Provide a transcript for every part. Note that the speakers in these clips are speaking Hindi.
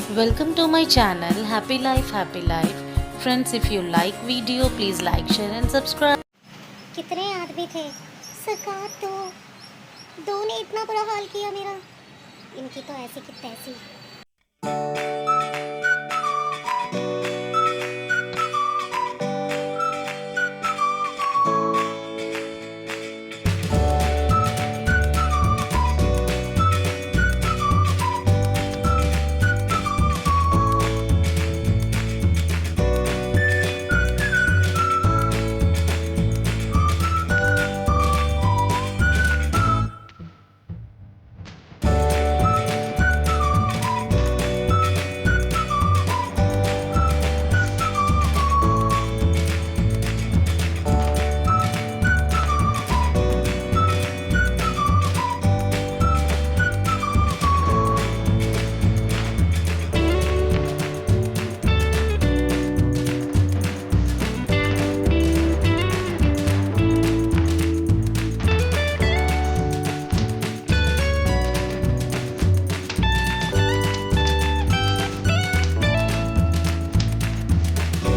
Welcome to my channel Happy Life Happy Life. Friends, if you like video, please like, share and subscribe. कितने आदमी थे? सरकार दो ने इतना बुरा हाल किया मेरा। इनकी तो ऐसी की तैसी।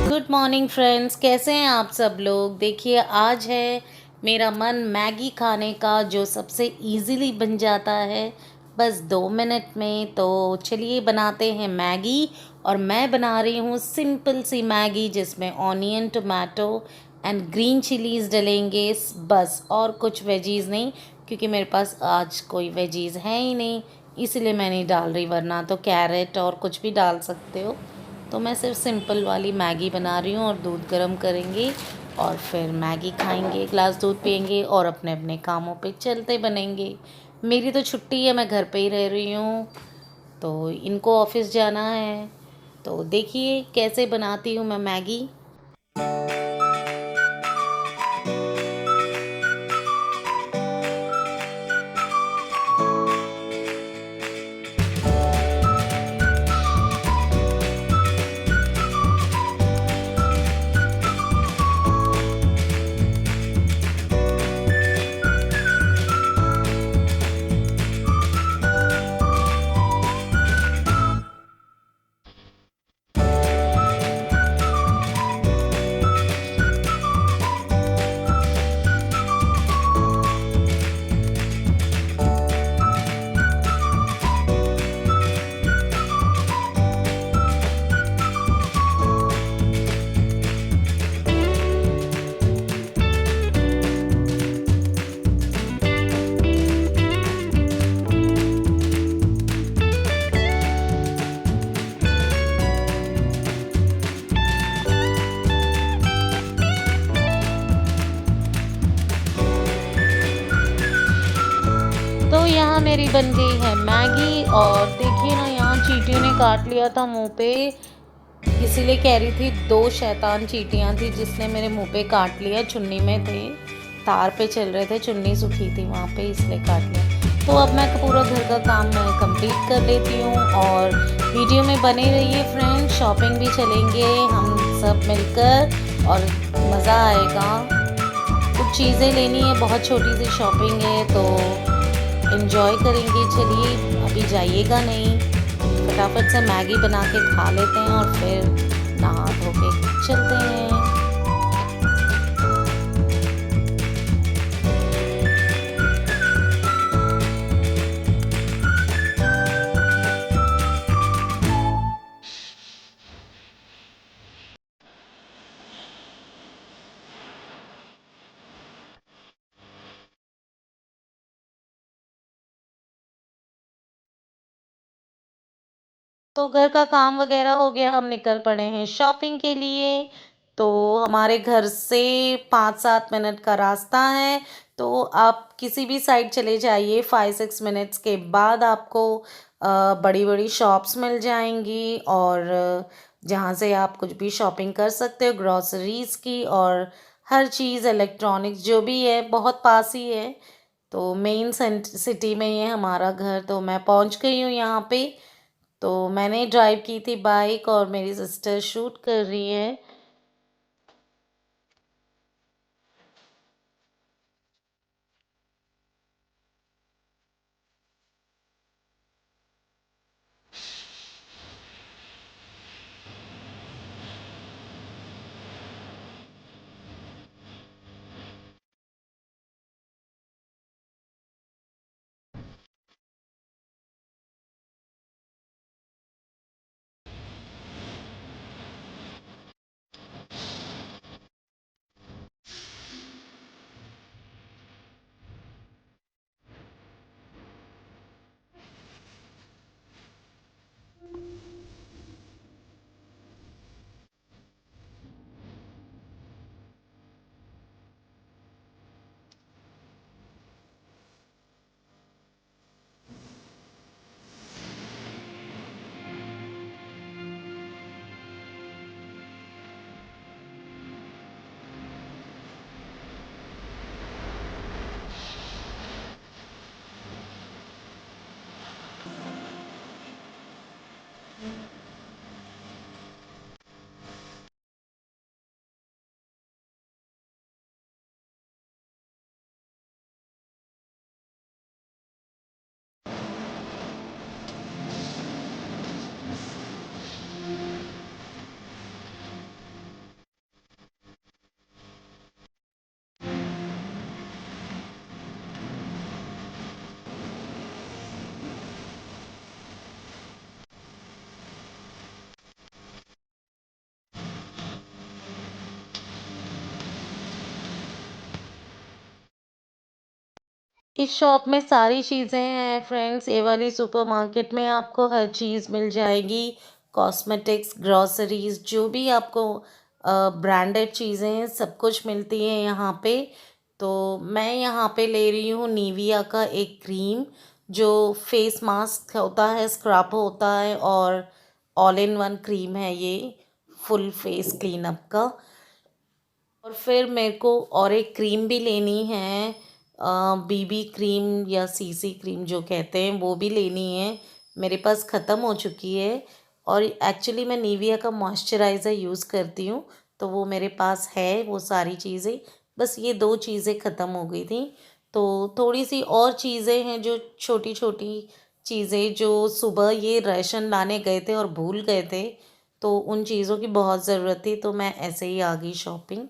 गुड मॉर्निंग फ्रेंड्स, कैसे हैं आप सब लोग। देखिए, आज है मेरा मन मैगी खाने का, जो सबसे इजीली बन जाता है बस 2 मिनट में। तो चलिए बनाते हैं मैगी। और मैं बना रही हूँ सिंपल सी मैगी, जिसमें onion, tomato and green chillies डलेंगे बस, और कुछ वेजीज़ नहीं, क्योंकि मेरे पास आज कोई वेजीज़ है ही नहीं, इसलिए मैं नहीं डाल रही। वरना तो कैरेट और कुछ भी डाल सकते हो। तो मैं सिर्फ सिंपल वाली मैगी बना रही हूँ। और दूध गर्म करेंगे और फिर मैगी खाएंगे, एक गिलास दूध पियेंगे और अपने अपने कामों पे चलते बनेंगे। मेरी तो छुट्टी है, मैं घर पे ही रह रही हूँ, तो इनको ऑफिस जाना है। तो देखिए कैसे बनाती हूँ मैं मैगी। तो यहाँ मेरी बन गई है मैगी। और देखिए ना, यहाँ चींटियों ने काट लिया था मुंह पे, इसीलिए कह रही थी 2 शैतान चींटियाँ थी जिसने मेरे मुंह पे काट लिया। चुन्नी में थे, तार पे चल रहे थे, चुन्नी सूखी थी वहाँ पे, इसलिए काट लिया। तो अब मैं पूरा घर का काम मैं कंप्लीट कर लेती हूँ। और वीडियो में बने रहिए फ्रेंड, शॉपिंग भी चलेंगे हम सब मिलकर और मज़ा आएगा। कुछ चीज़ें लेनी है, बहुत छोटी सी शॉपिंग है, तो इन्जॉय करेंगे। चलिए, अभी जाइएगा नहीं, फटाफट से मैगी बना के खा लेते हैं और फिर नहा धो के चलते हैं। तो घर का काम वगैरह हो गया, हम निकल पड़े हैं शॉपिंग के लिए। तो हमारे घर से 5-7 मिनट का रास्ता है। तो आप किसी भी साइड चले जाइए, 5-6 मिनट्स के बाद आपको बड़ी बड़ी शॉप्स मिल जाएंगी। और जहाँ से आप कुछ भी शॉपिंग कर सकते हो, ग्रॉसरीज़ की और हर चीज़, इलेक्ट्रॉनिक्स जो भी है, बहुत पास ही है। तो मेन सिटी में ही है हमारा घर। तो मैं पहुँच गई हूँ यहाँ पे। तो मैंने ड्राइव की थी बाइक और मेरी सिस्टर शूट कर रही है। इस शॉप में सारी चीज़ें हैं फ्रेंड्स। ये वाली सुपरमार्केट में आपको हर चीज़ मिल जाएगी। कॉस्मेटिक्स, ग्रॉसरीज, जो भी आपको ब्रांडेड चीज़ें हैं सब कुछ मिलती है यहाँ पे। तो मैं यहाँ पे ले रही हूँ निविया का एक क्रीम, जो फेस मास्क होता है, स्क्रब होता है और ऑल इन वन क्रीम है ये, फुल फेस क्लीनअप का। और फिर मेरे को और एक क्रीम भी लेनी है, बीबी क्रीम या सीसी क्रीम जो कहते हैं, वो भी लेनी है। मेरे पास ख़त्म हो चुकी है। और एक्चुअली मैं निविया का मॉइस्चराइज़र यूज़ करती हूँ, तो वो मेरे पास है वो सारी चीज़ें। बस ये दो चीज़ें ख़त्म हो गई थी। तो थोड़ी सी और चीज़ें हैं, जो छोटी छोटी चीज़ें जो सुबह ये राशन लाने गए थे और भूल गए थे, तो उन चीज़ों की बहुत ज़रूरत थी, तो मैं ऐसे ही आ गई शॉपिंग।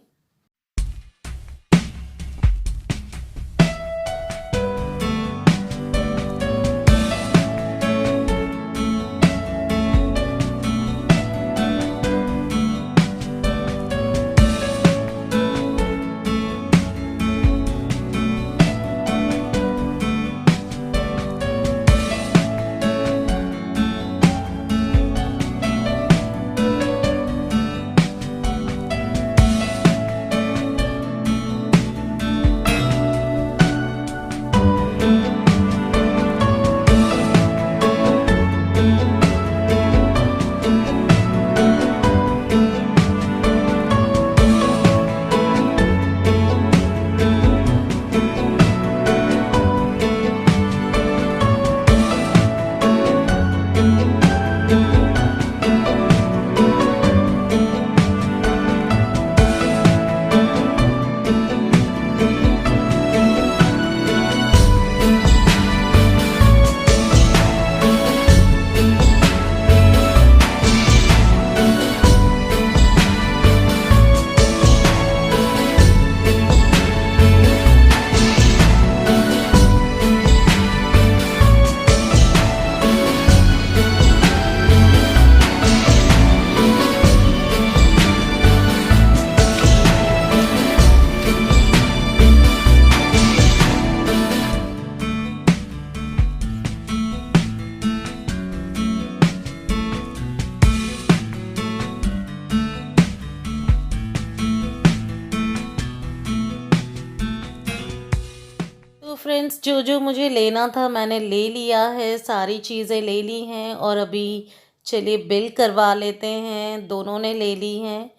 तो फ्रेंड्स, जो जो मुझे लेना था मैंने ले लिया है, सारी चीज़ें ले ली हैं। और अभी चलिए बिल करवा लेते हैं, दोनों ने ले ली हैं।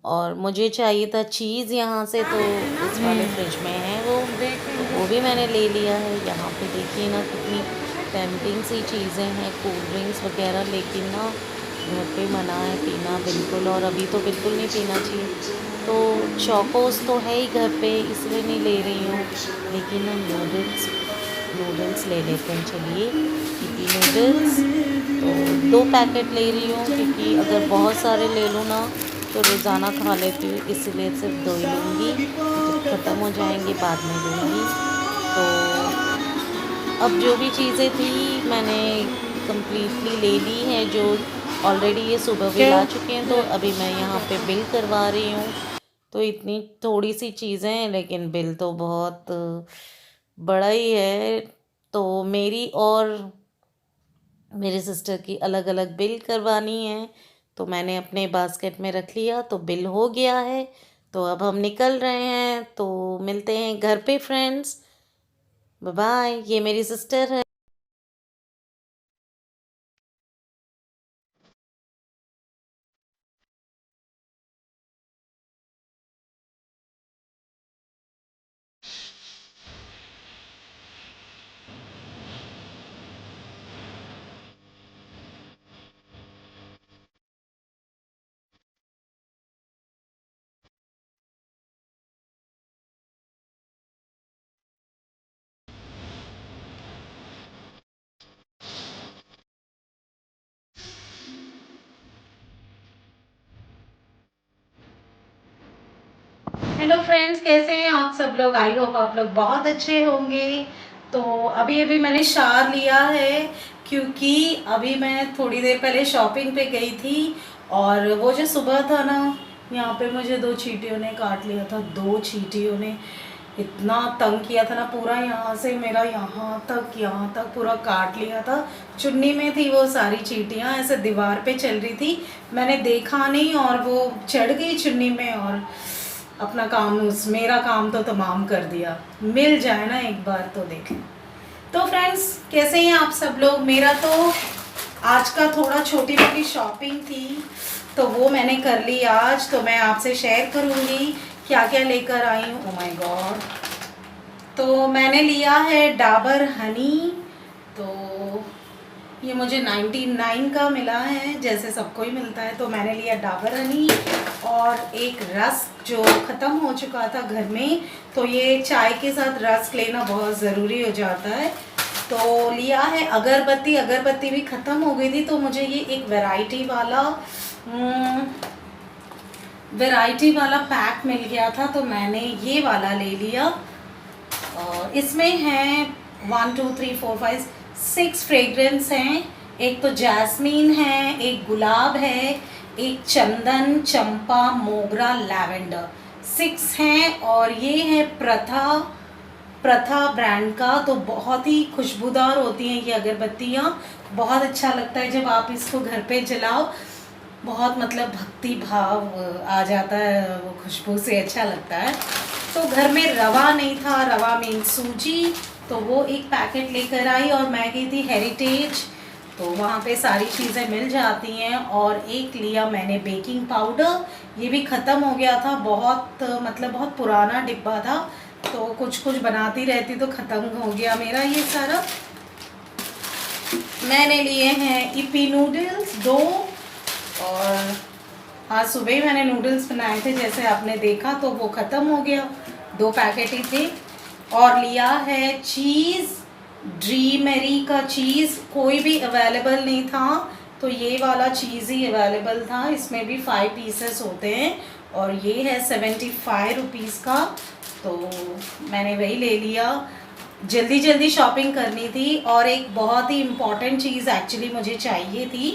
और मुझे चाहिए था चीज़ यहाँ से, तो इस वाले फ्रिज में है वो, तो वो भी मैंने ले लिया है। यहाँ पे देखिए ना कितनी टेम्पटिंग सी चीज़ें हैं, कोल्ड ड्रिंक्स वगैरह, लेकिन ना घर पे मना है पीना बिल्कुल, और अभी तो बिल्कुल नहीं पीना चाहिए। तो चोकोस तो है ही घर पे, इसलिए नहीं ले रही हूँ। लेकिन हम नूडल्स नूडल्स ले लेते हैं, चलिए यिप्पी नूडल्स। तो 2 पैकेट ले रही हूँ, क्योंकि अगर बहुत सारे ले लूँ ना तो रोज़ाना खा लेती हूँ, इसलिए सिर्फ 2 ही लूँगी। जब ख़त्म हो जाएंगे बाद में लूँगी। तो अब जो भी चीज़ें थी मैंने कंप्लीटली ले ली हैं, जो ऑलरेडी ये सुबह भी ला चुके हैं। तो अभी मैं यहाँ पे बिल करवा रही हूँ। तो इतनी थोड़ी सी चीज़ें हैं, लेकिन बिल तो बहुत बड़ा ही है। तो मेरी और मेरी सिस्टर की अलग अलग बिल करवानी है। तो मैंने अपने बास्केट में रख लिया, तो बिल हो गया है। तो अब हम निकल रहे हैं, तो मिलते हैं घर पे फ्रेंड्स। Bye bye. ये मेरी सिस्टर है। हेलो फ्रेंड्स, कैसे हैं आप सब लोग? आई होप आप लोग बहुत अच्छे होंगे। तो अभी अभी मैंने शावर लिया है, क्योंकि अभी मैं थोड़ी देर पहले शॉपिंग पे गई थी। और वो जो सुबह था ना, यहाँ पे मुझे 2 चींटियों ने काट लिया था। 2 चींटियों ने इतना तंग किया था ना, पूरा यहाँ से मेरा यहाँ तक पूरा काट लिया था। चुन्नी में थी वो सारी चींटियाँ, ऐसे दीवार पे चल रही थी, मैंने देखा नहीं और वो चढ़ गई चुन्नी में और अपना काम मेरा काम तो तमाम कर दिया। मिल जाए ना एक बार तो देखें। तो फ्रेंड्स, कैसे हैं आप सब लोग? मेरा तो आज का थोड़ा छोटी मोटी शॉपिंग थी, तो वो मैंने कर ली आज। तो मैं आपसे शेयर करूँगी क्या क्या लेकर आई हूँ। Oh my God! तो मैंने लिया है डाबर हनी। तो ये मुझे 99 का मिला है, जैसे सबको ही मिलता है। तो मैंने लिया डाबर हनी और एक रस्क जो ख़त्म हो चुका था घर में। तो ये चाय के साथ रस्क लेना बहुत ज़रूरी हो जाता है। तो लिया है अगरबत्ती। अगरबत्ती भी ख़त्म हो गई थी, तो मुझे ये एक वैरायटी वाला पैक मिल गया था, तो मैंने ये वाला ले लिया। और इसमें है 1 2 3 4 5 6 फ्रेग्रेंस हैं। एक तो जैस्मीन है, एक गुलाब है, एक चंदन, चंपा, मोगरा, लैवेंडर, 6 हैं। और ये है प्रथा ब्रांड का। तो बहुत ही खुशबूदार होती हैं ये अगरबत्तियाँ। बहुत अच्छा लगता है जब आप इसको घर पे जलाओ, बहुत मतलब भक्ति भाव आ जाता है, वो खुशबू से अच्छा लगता है। तो घर में रवा नहीं था, रवा मीन सूजी, तो वो एक पैकेट लेकर आई। और मैं गई थी हेरिटेज, तो वहाँ पे सारी चीज़ें मिल जाती हैं। और एक लिया मैंने बेकिंग पाउडर, ये भी ख़त्म हो गया था, बहुत मतलब बहुत पुराना डिब्बा था, तो कुछ कुछ बनाती रहती तो ख़त्म हो गया मेरा ये सारा। मैंने लिए हैं इपी नूडल्स 2। और आज सुबह ही मैंने नूडल्स बनाए थे, जैसे आपने देखा, तो वो ख़त्म हो गया, 2 पैकेट ही थे। और लिया है चीज़, ड्रीमेरी का चीज़, कोई भी अवेलेबल नहीं था, तो ये वाला चीज़ ही अवेलेबल था। इसमें भी 5 पीसेस होते हैं और ये है 75 रुपीज़ का, तो मैंने वही ले लिया। जल्दी जल्दी शॉपिंग करनी थी। और एक बहुत ही इम्पॉर्टेंट चीज़ एक्चुअली मुझे चाहिए थी,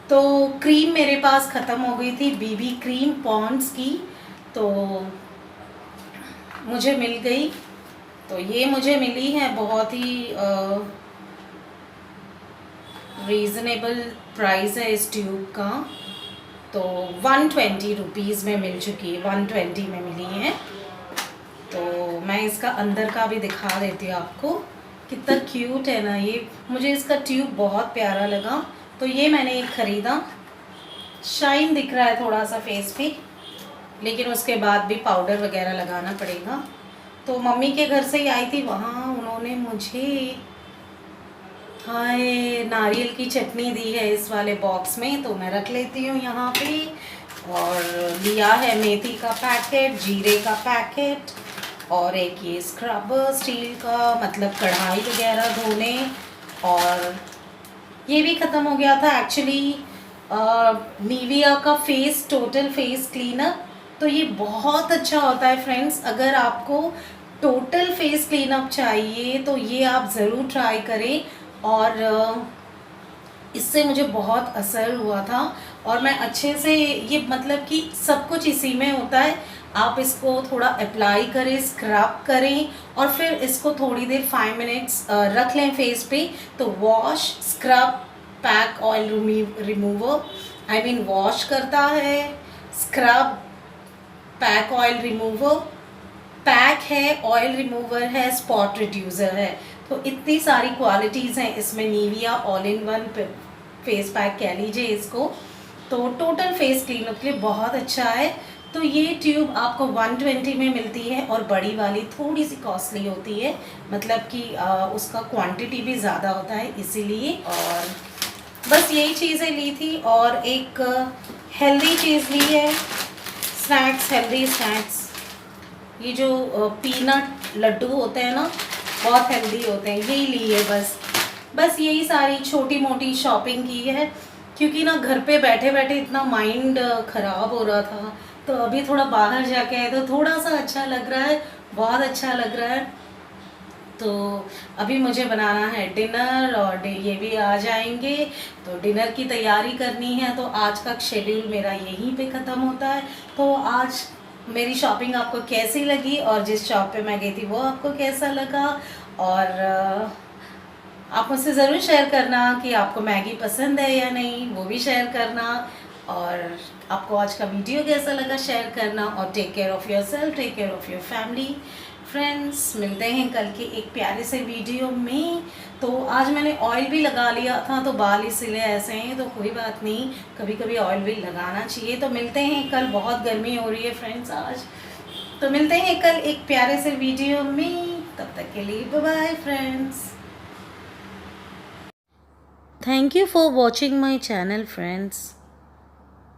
तो क्रीम मेरे पास ख़त्म हो गई थी, बीबी क्रीम पॉन्ड्स की, तो मुझे मिल गई। तो ये मुझे मिली है बहुत ही रीज़नेबल प्राइस है इस ट्यूब का। तो 120 रुपीज़ में मिल चुकी है, 120 में मिली है। तो मैं इसका अंदर का भी दिखा देती हूँ आपको, कितना क्यूट है ना ये। मुझे इसका ट्यूब बहुत प्यारा लगा, तो ये मैंने एक ख़रीदा। शाइन दिख रहा है थोड़ा सा फेस पे, लेकिन उसके बाद भी पाउडर वगैरह लगाना पड़ेगा। तो मम्मी के घर से ही आई थी, वहाँ उन्होंने मुझे हाय नारियल की चटनी दी है इस वाले बॉक्स में, तो मैं रख लेती हूँ यहाँ पे। और लिया है मेथी का पैकेट, जीरे का पैकेट, और एक ये स्क्रबर स्टील का, मतलब कढ़ाई वगैरह धोने। और ये भी ख़त्म हो गया था एक्चुअली, निविया का टोटल फेस क्लीनर। तो ये बहुत अच्छा होता है फ्रेंड्स, अगर आपको टोटल फेस क्लीनअप चाहिए तो ये आप ज़रूर ट्राई करें। और इससे मुझे बहुत असर हुआ था, और मैं अच्छे से, ये मतलब कि सब कुछ इसी में होता है। आप इसको थोड़ा अप्लाई करें, स्क्रब करें, और फिर इसको थोड़ी देर 5 मिनट्स रख लें फेस पे। तो wash, scrub, pack, oil remover, I mean wash करता है, scrub, pack, oil remover, pack है, ऑयल रिमूवर है, स्पॉट रिड्यूसर है। तो इतनी सारी क्वालिटीज़ हैं इसमें। Nivea all in one face pack कह लीजिए इसको, तो टोटल फेस क्लीनअप के लिए बहुत अच्छा है। तो ये ट्यूब आपको 120 में मिलती है, और बड़ी वाली थोड़ी सी कॉस्टली होती है, मतलब कि उसका क्वांटिटी भी ज़्यादा होता है इसीलिए। और बस यही चीज़ें ली थी। और एक हेल्दी चीज़ ली है, स्नैक्स, हेल्दी स्नैक्स। ये जो पीनट लड्डू होते हैं ना, बहुत हेल्दी होते हैं, यही ली है बस यही सारी छोटी मोटी शॉपिंग की है, क्योंकि ना घर पे बैठे बैठे इतना माइंड ख़राब हो रहा था, तो अभी थोड़ा बाहर जाके आए तो थोड़ा सा अच्छा लग रहा है, बहुत अच्छा लग रहा है। तो अभी मुझे बनाना है डिनर और ये भी आ जाएंगे, तो डिनर की तैयारी करनी है। तो आज का शेड्यूल मेरा यहीं पे ख़त्म होता है। तो आज मेरी शॉपिंग आपको कैसी लगी और जिस शॉप पे मैं गई थी वो आपको कैसा लगा, और आप मुझसे ज़रूर शेयर करना कि आपको मैगी पसंद है या नहीं, वो भी शेयर करना। और आपको आज का वीडियो कैसा लगा शेयर करना। और take care of yourself, take care of your family. Friends, मिलते हैं कल के एक प्यारे से वीडियो में। तो आज मैंने ऑयल भी लगा लिया था, तो बाल इसीलिए ऐसे हैं, तो कोई बात नहीं, कभी कभी ऑयल भी लगाना चाहिए। तो मिलते हैं कल, बहुत गर्मी हो रही है फ्रेंड्स आज। तो मिलते हैं कल एक प्यारे से वीडियो में, तब तक के लिए bye bye friends. Thank you for watching my channel, friends.